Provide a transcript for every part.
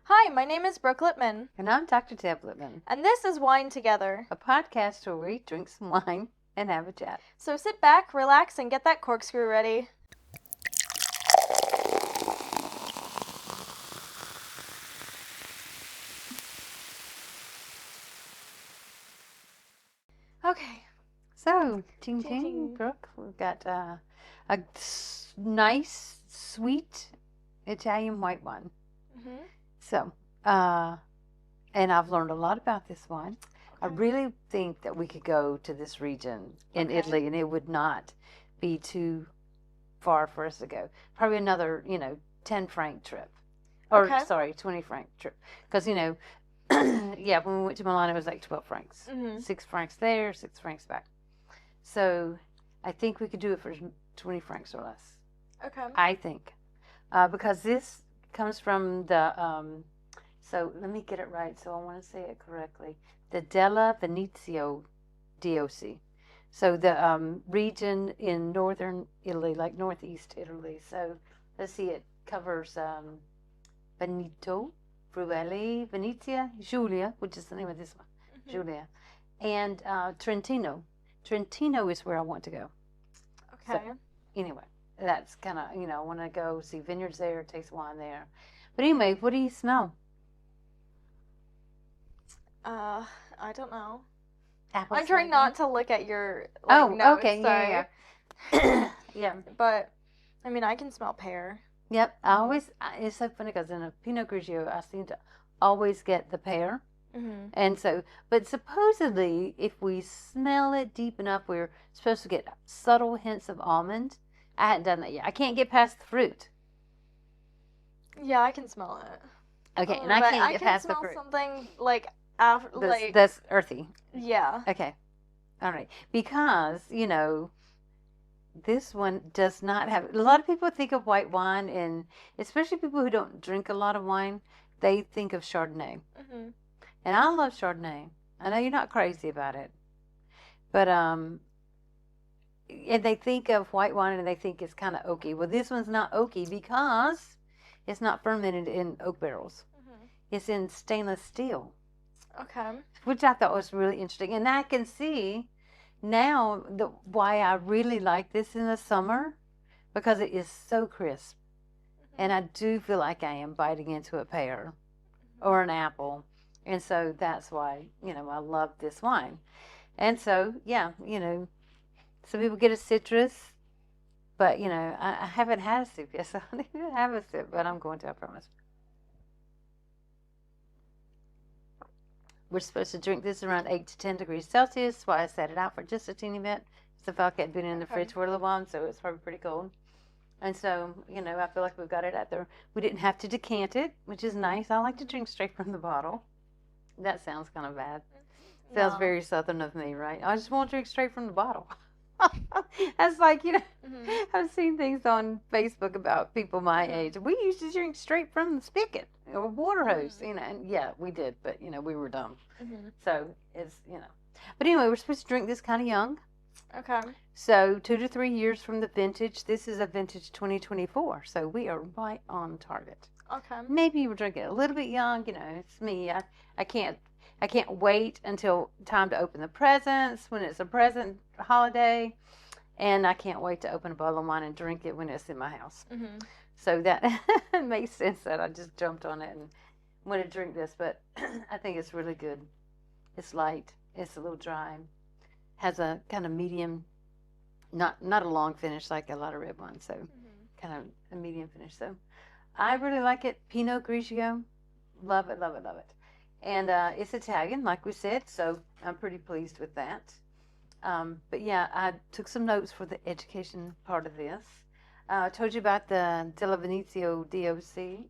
Hi, my name is Brooke Lippman, And I'm Dr. Deb Lippman, and this is Wine Together. a podcast where we drink some wine and have a chat. So sit back, relax, and get that corkscrew ready. Okay. So, ting Ting, ting. ting, Brooke, we've got nice, sweet Italian white wine. Mm-hmm. So, and I've learned a lot about this wine. I really think that we could go to this region in Italy, and it would not be too far for us to go. Probably another, 10-franc trip. Or, 20-franc trip. Because, when we went to Milan, it was like 12 francs. Mm-hmm. 6 francs there, 6 francs back. So, I think we could do it for 20 francs or less. Okay. I think. Because this comes from the, so let me get it right, so I want to say it correctly. The Venezie DOC. So the region in northern Italy, like northeast Italy. So let's see, it covers Veneto, Friuli-Venezia Giulia, which is the name of this one, Giulia, and Trentino. Trentino is where I want to go. Okay. So, anyway, that's kind of, I want to go see vineyards there, taste wine there. But anyway, what do you smell? I don't know. Apple I'm trying cider? not to look at your notes, okay, sorry. yeah. Yeah. But, I mean, I can smell pear. Yep, it's so funny because in a Pinot Grigio, I seem to always get the pear. Mm-hmm. And so, but supposedly, if we smell it deep enough, we're supposed to get subtle hints of almond. I hadn't done that yet. I can't get past the fruit. Yeah, I can smell it. Okay, and I can't get past the fruit. I can smell something like after, That's earthy. Yeah. Okay, all right, because this one does not have. A lot of people think of white wine, and especially people who don't drink a lot of wine, they think of Chardonnay. Mm-hmm. And I love Chardonnay. I know you're not crazy about it, but and they think of white wine and they think it's kind of oaky. Well, this one's not oaky because it's not fermented in oak barrels. Mm-hmm. It's in stainless steel. Okay. Which I thought was really interesting, and I can see now why I really like this in the summer, because it is so crisp, and I do feel like I am biting into a pear or an apple. And so that's why, I love this wine. And so, yeah, some people get a citrus, but, I haven't had a sip yet, so I need to have a sip, but I'm going to, I promise. We're supposed to drink this around 8 to 10 degrees Celsius. That's why I set it out for just a teeny bit. So I felt like it had been in the fridge for a little while, so it's probably pretty cold. And so, I feel like we've got it out there. We didn't have to decant it, which is nice. I like to drink straight from the bottle. That sounds kind of bad. Sounds very Southern of me, right? I just want to drink straight from the bottle. That's like, Mm-hmm. I've seen things on Facebook about people my age. We used to drink straight from the spigot or water hose, and yeah, we did, but, we were dumb. Mm-hmm. So it's, But anyway, we're supposed to drink this kind of young. Okay. So 2 to 3 years from the vintage. This is a vintage 2024, so we are right on target. Okay. Maybe you were drinking it a little bit young. It's me. I can't wait until time to open the presents when it's a present holiday, and I can't wait to open a bottle of wine and drink it when it's in my house. Mm-hmm. So that makes sense that I just jumped on it and want to drink this, but I think it's really good. It's light. It's a little dry. Has a kind of medium, not a long finish like a lot of red wine, so kind of a medium finish. So I really like it. Pinot Grigio. Love it, love it, love it. And it's Italian, like we said, so I'm pretty pleased with that. But yeah, I took some notes for the education part of this. I told you about the delle Venezie DOC,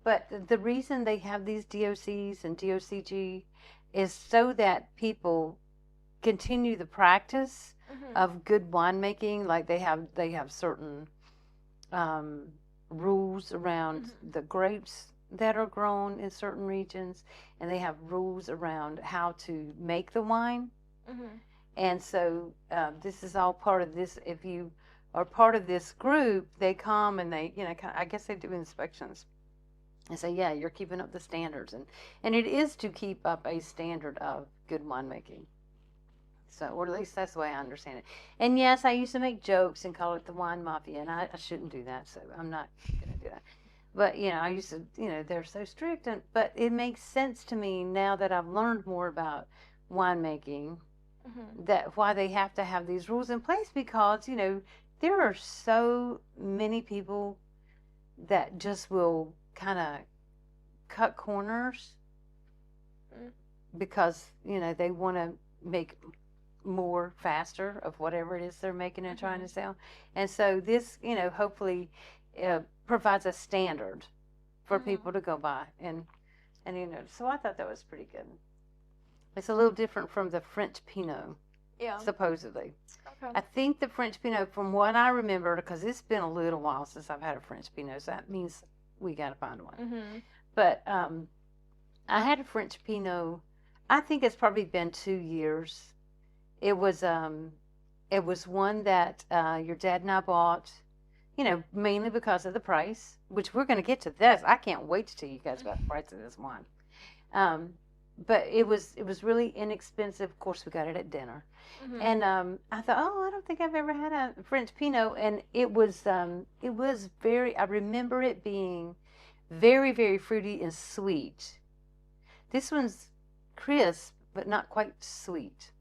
But the reason they have these DOCs and DOCG is so that people continue the practice of good winemaking. Like they have certain rules around the grapes that are grown in certain regions, and they have rules around how to make the wine. And so this is all part of this. If you are part of this group, they come and they, I guess they do inspections And so, yeah, you're keeping up the standards. And it is to keep up a standard of good winemaking. So, or at least that's the way I understand it. And yes, I used to make jokes and call it the wine mafia, and I shouldn't do that, so I'm not going to do that. But, I used to, they're so strict, but it makes sense to me now that I've learned more about winemaking, that why they have to have these rules in place, because, there are so many people that just will kind of cut corners because, they want to make more faster of whatever it is they're making and trying to sell. And so this, hopefully provides a standard for people to go by. And so I thought that was pretty good. It's a little different from the French Pinot, supposedly. Okay. I think the French Pinot, from what I remember, because it's been a little while since I've had a French Pinot, so that means we got to find one. But I had a French Pinot, I think it's probably been 2 years. It was one that your dad and I bought, mainly because of the price, which we're going to get to this. I can't wait to tell you guys about the price of this wine. But it was really inexpensive. Of course, we got it at dinner. And I thought, I don't think I've ever had a French Pinot. And it was very, I remember it being very, very fruity and sweet. This one's crisp, but not quite sweet.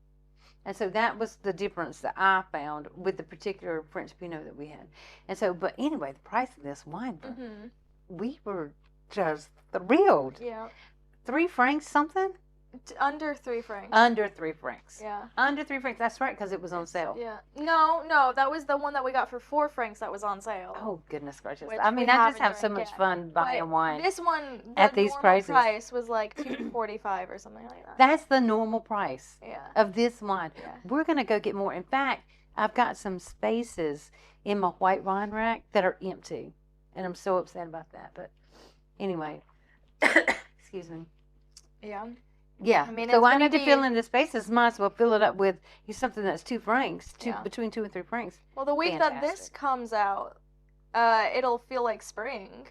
And so that was the difference that I found with the particular French Pinot that we had. And so, but anyway, the price of this wine, we were just thrilled. Yeah. 3 francs something? Under 3 francs. Under 3 francs. Yeah. Under 3 francs. That's right, because it was on sale. Yeah. No, that was the one that we got for 4 francs that was on sale. Oh, goodness gracious. I mean, I just have so much fun buying wine. This one, at these prices. The price was like $2.45 or something like that. That's the normal price of this wine. Yeah. We're going to go get more. In fact, I've got some spaces in my white wine rack that are empty, and I'm so upset about that. But anyway, excuse me. Yeah. Yeah. I mean, so I need to fill in the spaces. Might as well fill it up with something that's 2 francs, between 2 and 3 francs. Well, the week that this comes out, it'll feel like spring.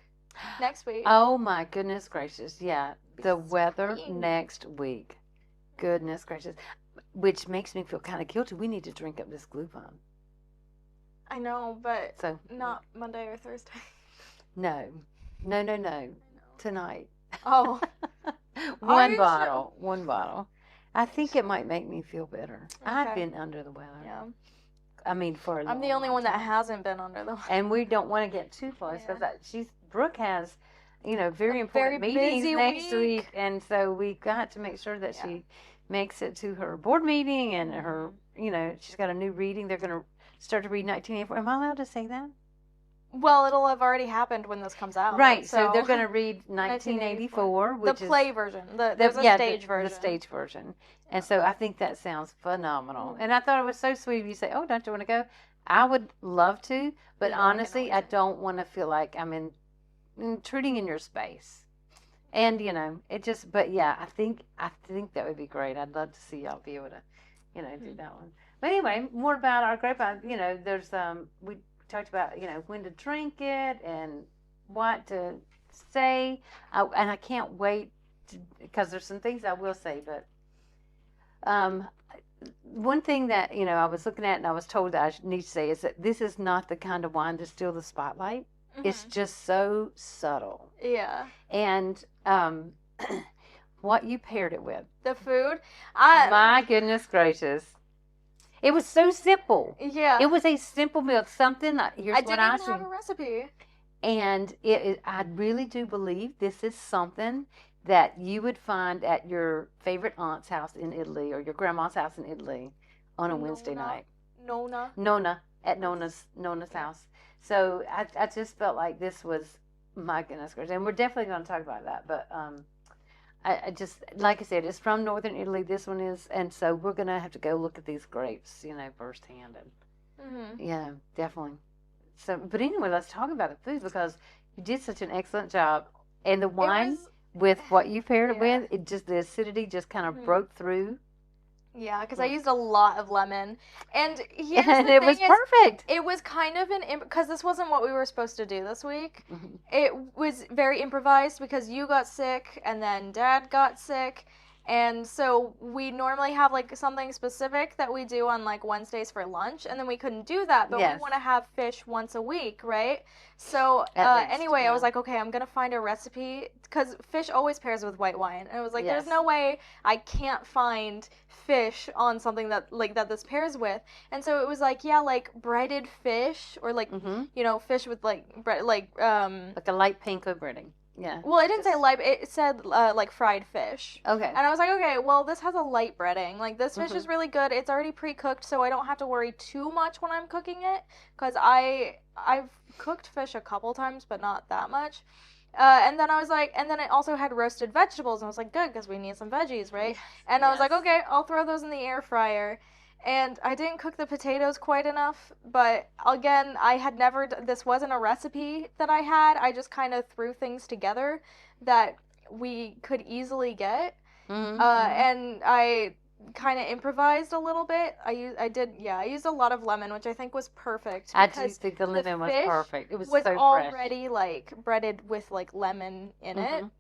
Next week. Oh my goodness gracious! Yeah, the weather next week. Goodness gracious, which makes me feel kind of guilty. We need to drink up this glue bomb. I know, but not Monday or Thursday. No. Tonight. Oh. One bottle. I think it might make me feel better. Okay. I've been under the weather. Yeah. I mean, I'm the only one that hasn't been under the weather. And we don't want to get too close because Brooke has, very important meetings next week, and so we got to make sure that she makes it to her board meeting and her, she's got a new reading. They're going to start to read 1984. Am I allowed to say that? Well, it'll have already happened when this comes out. Right, so they're going to read 1984, which the play version. There's a stage version. The stage version. And so I think that sounds phenomenal. And I thought it was so sweet of you to say, don't you want to go? I would love to, but honestly, I don't want to feel like I'm intruding in your space. And, it just, but yeah, I think that would be great. I'd love to see y'all be able to, do that one. But anyway, more about our grapevine. There's, we talked about, when to drink it and what to say. And I can't wait because there's some things I will say, but one thing that, I was looking at and I was told that I need to say is that this is not the kind of wine to steal the spotlight. It's just so subtle. Yeah. And what you paired it with. The food. My goodness gracious. It was so simple. Yeah. It was a simple meal. Something, here's what I didn't even have a recipe. And I really do believe this is something that you would find at your favorite aunt's house in Italy or your grandma's house in Italy on a Wednesday night. Nonna, at Nonna's house. So I just felt like this was, my goodness gracious. And we're definitely going to talk about that. But I just, like I said, it's from northern Italy, this one is. And so we're going to have to go look at these grapes, firsthand. And yeah, definitely. So, but anyway, let's talk about the food because you did such an excellent job. And the wine with what you paired it with, the acidity just kind of broke through. Yeah, because I used a lot of lemon. And here's And the it thing was is, perfect. it was kind of because this wasn't what we were supposed to do this week. Mhm. It was very improvised because you got sick and then Dad got sick. And so we normally have like something specific that we do on like Wednesdays for lunch, and then we couldn't do that, but we Yes. want to have fish once a week, right? So At least, anyway, I yeah. was like, okay, I'm gonna find a recipe because fish always pairs with white wine, and it was like, Yes. there's no way I can't find fish on something that like that this pairs with. And so it was like, yeah, like breaded fish or like Mhm. you know, fish with like bread Like a light panko breading. Yeah. well, it didn't say Just- light, it said like fried fish. Okay. And I was like, okay, well, this has a light breading. Like this fish is really good. It's already pre-cooked, so I don't have to worry too much when I'm cooking it cuz I've cooked fish a couple times, but not that much. And then I was like, and then it also had roasted vegetables, and I was like, good, because we need some veggies, right? Yes, And I was like, yes. okay, I'll throw those in the air fryer. And I didn't cook the potatoes quite enough, but again, I had never, this wasn't a recipe that I had. I just kind of threw things together that we could easily get. Mhm, And I kind of improvised a little bit. I used a lot of lemon, which I think was perfect I do because think the lemon was fish perfect. It was was so fresh. already like breaded with like lemon in it, Mhm.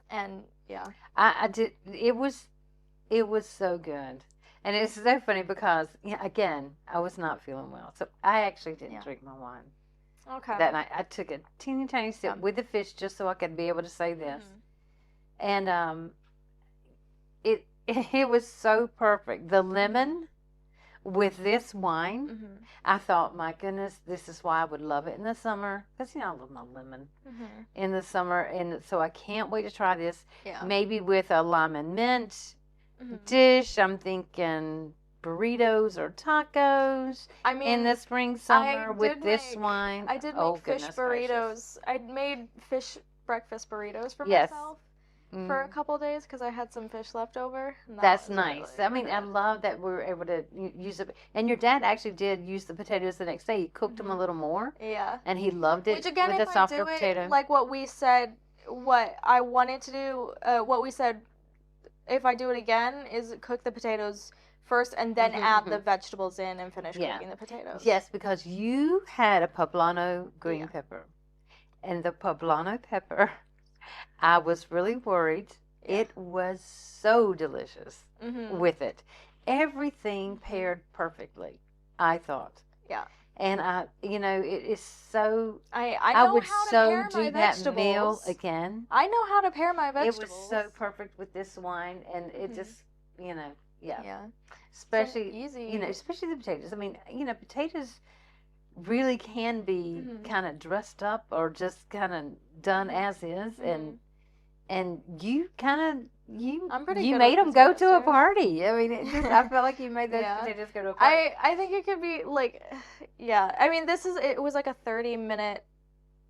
and yeah. I did. It was so good, and it's so funny because again, I was not feeling well, so I actually didn't Yeah. drink my wine Okay. that night. I took a teeny tiny sip Yeah. with the fish just so I could be able to say this, Mhm. and it was so perfect. The lemon with this wine, Mhm. I thought, my goodness, this is why I would love it in the summer because I love my lemon Mhm. in the summer, and so I can't wait to try this. Yeah. Maybe with a lime and mint Mhm. dish. I'm thinking burritos or tacos I mean, in the spring, summer with this wine. I did make Oh, fish goodness burritos. gracious. I made fish breakfast burritos for Yes. myself for a Mm, couple days because I had some fish left over. And that that's was nice. really I mean, I love that we were able to use it. And your dad actually did use the potatoes the next day. He cooked them a little more, yeah. and he loved it Which again, with if a I softer do it potato. like what we said, what I wanted to do, what we said, if I do it again, is cook the potatoes first and then add the vegetables in and finish Yeah. cooking the potatoes. Yes, because you had a poblano green Yeah. pepper. And the poblano pepper, I was really worried. Yeah. It was so delicious Mhm. with it. Everything paired perfectly, I thought. Yeah. And it is so. I I know would how to so pair do my that meal vegetables. again. I know how to pair my It vegetables. was so perfect with this wine, and it just, yeah. Yeah. Especially, So easy. especially the potatoes. I mean, potatoes really can be kind of dressed up or just kind of done as is, and you kind of I'm pretty you good made with them go potatoes, to a too. party. I mean, I felt like you made those Yeah. potatoes go to a party. I think it could be like, yeah. I mean, it was like a 30-minute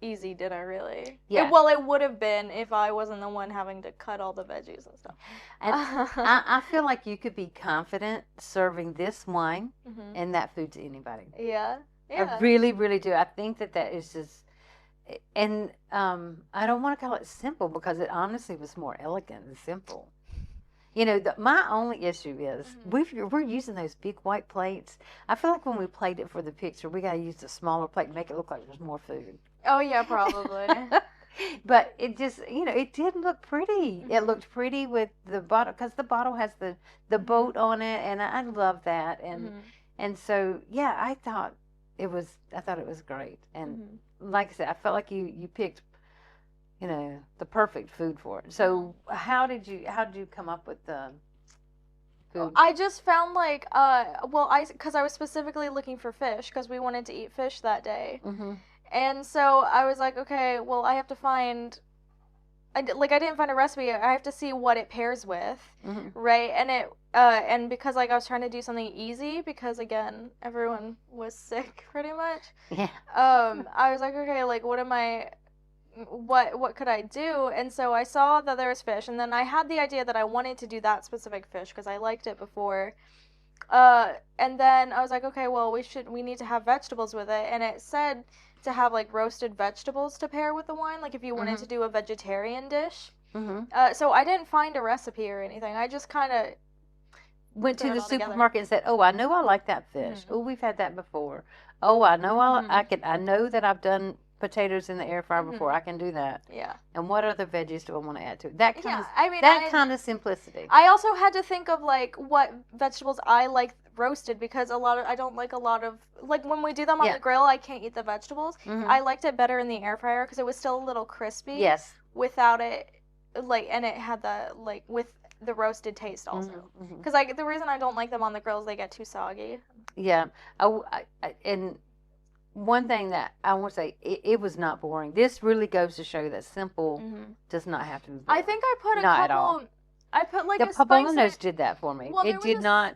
easy dinner, really. Yeah. Well, it would have been if I wasn't the one having to cut all the veggies and stuff. And I feel like you could be confident serving this wine and that food to anybody. Yeah. Yeah. I really, really do. I think that is just, and I don't want to call it simple because it honestly was more elegant than simple. My only issue is we're using those big white plates. I feel like when we played it for the picture, we got to use a smaller plate and make it look like there's more food. Oh, yeah, probably. But it just, it did look pretty. It looked pretty with the bottle, because the bottle has the boat on it, and I love that. And so, yeah, I thought it was great. And like I said, I felt like you picked, the perfect food for it. So how did you come up with the food? I just found like, because I was specifically looking for fish because we wanted to eat fish that day. And so I was like, okay, well, I have to find, I didn't find a recipe. I have to see what it pairs with, right? And and because like I was trying to do something easy because again, everyone was sick pretty much. Yeah. I was like, okay, like what could I do? And so I saw that there was fish, and then I had the idea that I wanted to do that specific fish because I liked it before. And then I was like, okay, well, we need to have vegetables with it, and it said to have like roasted vegetables to pair with the wine, like if you wanted to do a vegetarian dish. So I didn't find a recipe or anything. I just kind of went Throw to it the all together. supermarket and said, "Oh, I know I like that fish. Oh, we've had that before. Oh, I know I know that I've done potatoes in the air fryer before. I can do that. Yeah. And what other veggies do I want to add to it? That kind of I mean, kind of simplicity. I also had to think of like what vegetables I like roasted, because I don't like a lot of, like, when we do them on the grill, I can't eat the vegetables. I liked it better in the air fryer because it was still a little crispy. Yes. Without it, like, and it had the, like, with the roasted taste also. Because the reason I don't like them on the grill is they get too soggy. Yeah. And one thing that I want to say, it was not boring. This really goes to show that simple does not have to be boring. I think I put not at all. I put like the a spice poblanos did that for me. Well, it did not.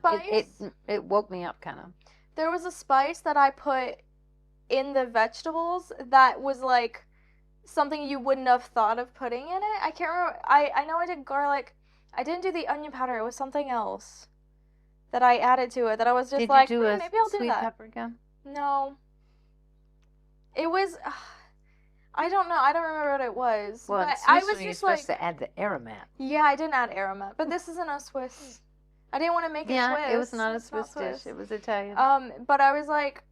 It woke me up kind of. There was a spice that I put in the vegetables that was like something you wouldn't have thought of putting in it. I can't remember. I know I did garlic. I didn't do the onion powder. It was something else that I added to it that I was just like, maybe I'll do sweet that. Paprika? No. It was. I don't know. I don't remember what it was. Well, but in Swiss, I was you're just supposed to add the aromat. Yeah, I didn't add aromat, but this isn't a Swiss. I didn't want to make it Swiss. Yeah, it was not a Swiss dish. It was Italian. But I was like,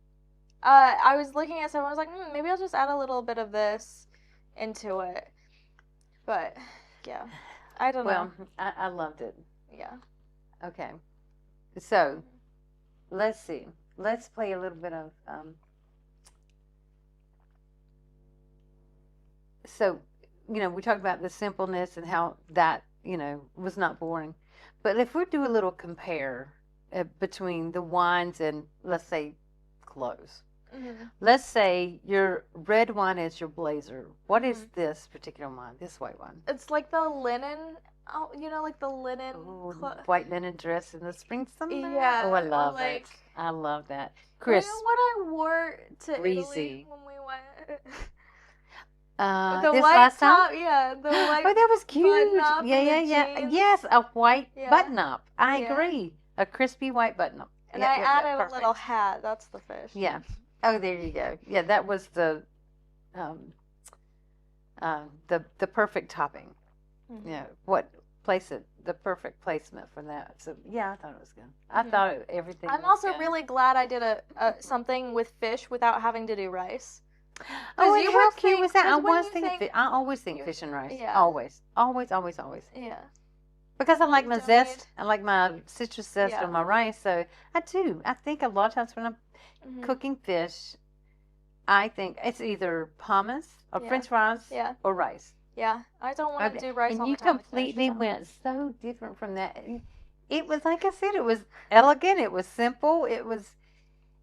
I was looking at someone. I was like, maybe I'll just add a little bit of this into it. But yeah, I don't know. Well, I loved it. Yeah. Okay. So, let's see. Let's play a little bit of. So, we talked about the simpleness and how that, was not boring. But if we do a little compare between the wines and, let's say, clothes. Let's say your red wine is your blazer. What is this particular wine, this white wine? It's like the linen, like the linen. White linen dress in the spring, summer. Yeah. Oh, I love it. I love that. Chris. You know what I wore to Italy when we went? The this white last top, time? yeah, the white. Oh, that was cute. Button-up Yeah. jeans. Yes, a white button-up. I agree. A crispy white button-up. And I added a little hat. That's the fish. Yeah. Oh, there you go. Yeah, that was the perfect topping. Yeah. The perfect placement for that. So yeah, I thought it was good. I thought everything. I'm also really glad I did something with fish without having to do rice. Oh, and how cute was that? I always think fish and rice. Yeah. Always. Yeah. Because I like my zest. I like my citrus zest on my rice. So I do. I think a lot of times when I'm cooking fish, I think it's either hummus or French fries or rice. Yeah. I don't want to do rice all the time. And you completely went so different from that. It was, like I said, it was elegant. It was simple. It was...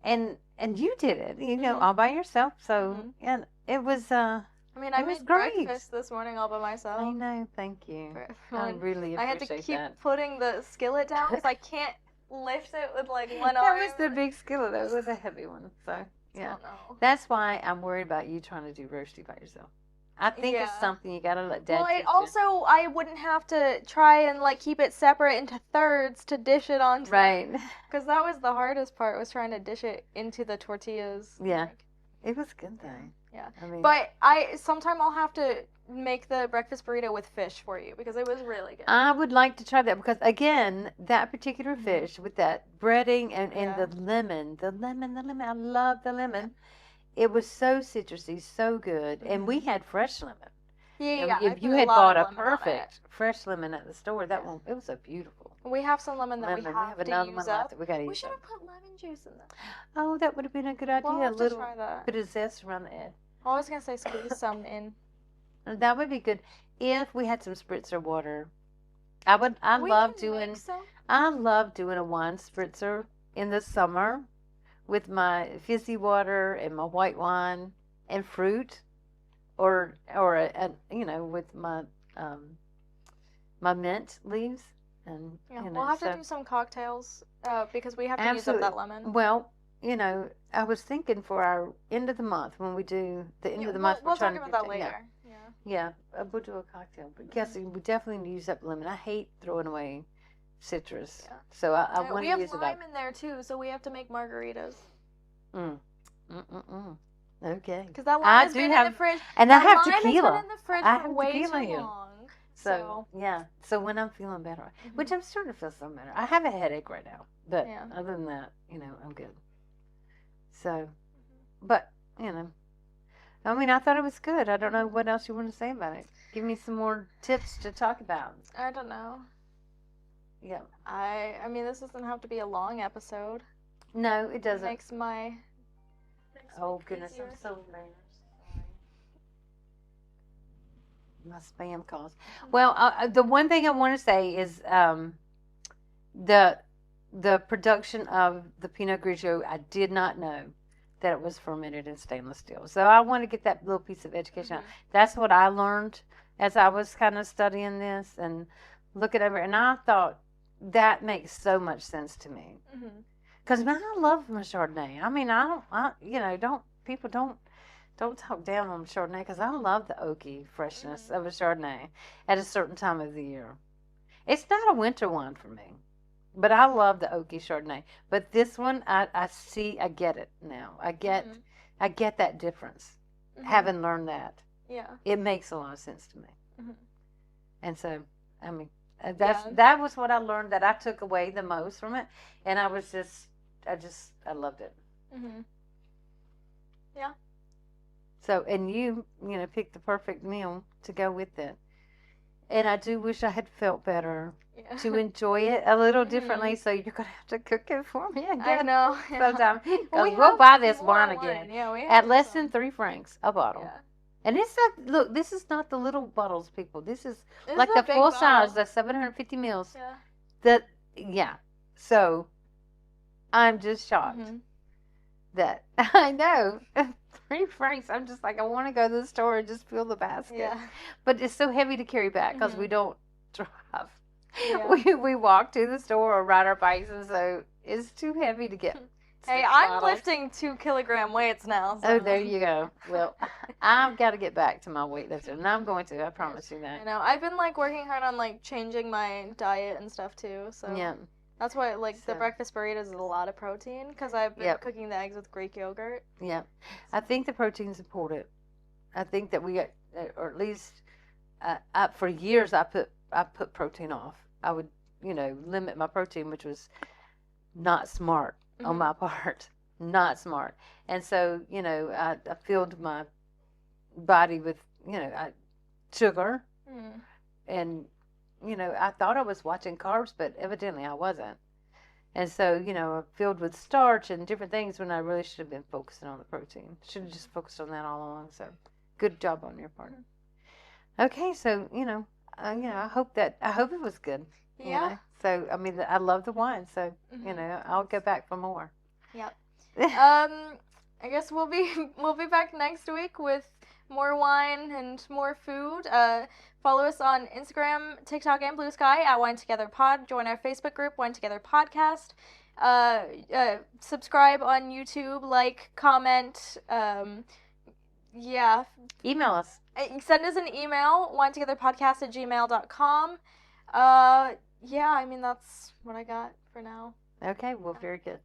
And you did it, all by yourself. So, and it was, I made breakfast this morning all by myself. I know, thank you. I really appreciate that. I had to keep putting the skillet down because I can't lift it with, like, one arm. arm. That was the big skillet. That was a heavy one. So, yeah. That's why I'm worried about you trying to do roasty by yourself. I think it's something you got to let Dad teach you. I wouldn't have to try and, like, keep it separate into thirds to dish it onto. Right. Because that was the hardest part, was trying to dish it into the tortillas. Yeah. It was good, though. Yeah. But sometime I'll have to make the breakfast burrito with fish for you, because it was really good. I would like to try that, because, again, that particular fish with that breading and the lemon. I love the lemon. It was so citrusy, so good, and we had fresh lemon. Yeah. If you had bought a perfect fresh lemon at the store, that one, it was so beautiful. We have some lemon that we have to another use one up. that we got to use. We should have put lemon juice in there. Oh, that would have been a good idea. We'll have to try that. Bit of zest around the edge. I was gonna say squeeze some in. That would be good if we had some spritzer water. I love doing a wine spritzer in the summer, with my fizzy water and my white wine and fruit, or with my my mint leaves, and we'll have to do some cocktails because we have to use up that lemon. Well, I was thinking for our end of the month, when we do the end of the month, we'll talk about that later. Yeah, we'll do a cocktail. But yes, we definitely need to use up lemon. I hate throwing away citrus, so I want to use it up. We have lime in there too, so we have to make margaritas. Okay. Because that lime has been in the fridge. And I have tequila. It's been in the fridge for way too long. So yeah. So when I'm feeling better, which I'm starting to feel some better. I have a headache right now, but other than that, I'm good. So, but I mean, I thought it was good. I don't know what else you want to say about it. Give me some more tips to talk about. I don't know. Yeah. I mean, this doesn't have to be a long episode. No, it doesn't. It makes my. Oh goodness, I'm so embarrassed. My spam calls. Well, the one thing I want to say is the production of the Pinot Grigio. I did not know that it was fermented in stainless steel. So I want to get that little piece of education out. That's what I learned as I was kind of studying this and looking over it. And I thought that makes so much sense to me. Because man, I love my Chardonnay. I mean, people don't talk down on Chardonnay because I love the oaky freshness of a Chardonnay at a certain time of the year. It's not a winter wine for me. But I love the oaky Chardonnay. But this one, I get it now. I get that difference. Having learned that. Yeah. It makes a lot of sense to me. And so, I mean, that was what I learned that I took away the most from it. And I loved it. Yeah. So, and you picked the perfect meal to go with it. And I do wish I had felt better to enjoy it a little differently. So you're going to have to cook it for me again. I know. Sometime. Because we'll buy this wine again. Yeah, at less than 3 francs a bottle. Yeah. And it's look, this is not the little bottles, people. This is like the full size, the 750 mils. Yeah. So I'm just shocked that I know. 3 francs. I'm just like, I want to go to the store and just fill the basket. Yeah. But it's so heavy to carry back because we don't drive. Yeah. We walk to the store or ride our bikes, and so it's too heavy to get. Hey, I'm lifting 2-kilogram weights now. So. Oh, there you go. Well, I've got to get back to my weightlifting, and I'm going to. I promise you that. I know. I've been working hard on changing my diet and stuff too. So yeah. That's why, the breakfast burritos is a lot of protein, because I've been cooking the eggs with Greek yogurt. Yeah. I think the protein's important. I think that we, or at least, for years, I put protein off. I would, limit my protein, which was not smart on my part. Not smart. And so, I filled my body with, sugar. And I thought I was watching carbs, but evidently I wasn't. And so, filled with starch and different things when I really should have been focusing on the protein. Should have just focused on that all along. So, good job on your part. Okay, so, I hope it was good. Yeah. So, I mean, I love the wine, so, I'll go back for more. Yep. I guess we'll be back next week with more wine and more food. Follow us on Instagram, TikTok, and Blue Sky at Wine Together Pod. Join our Facebook group, Wine Together Podcast. Subscribe on YouTube, comment. Yeah. Email us. Send us an email, winetogetherpodcast@gmail.com. Yeah, I mean, that's what I got for now. Okay, well, very good.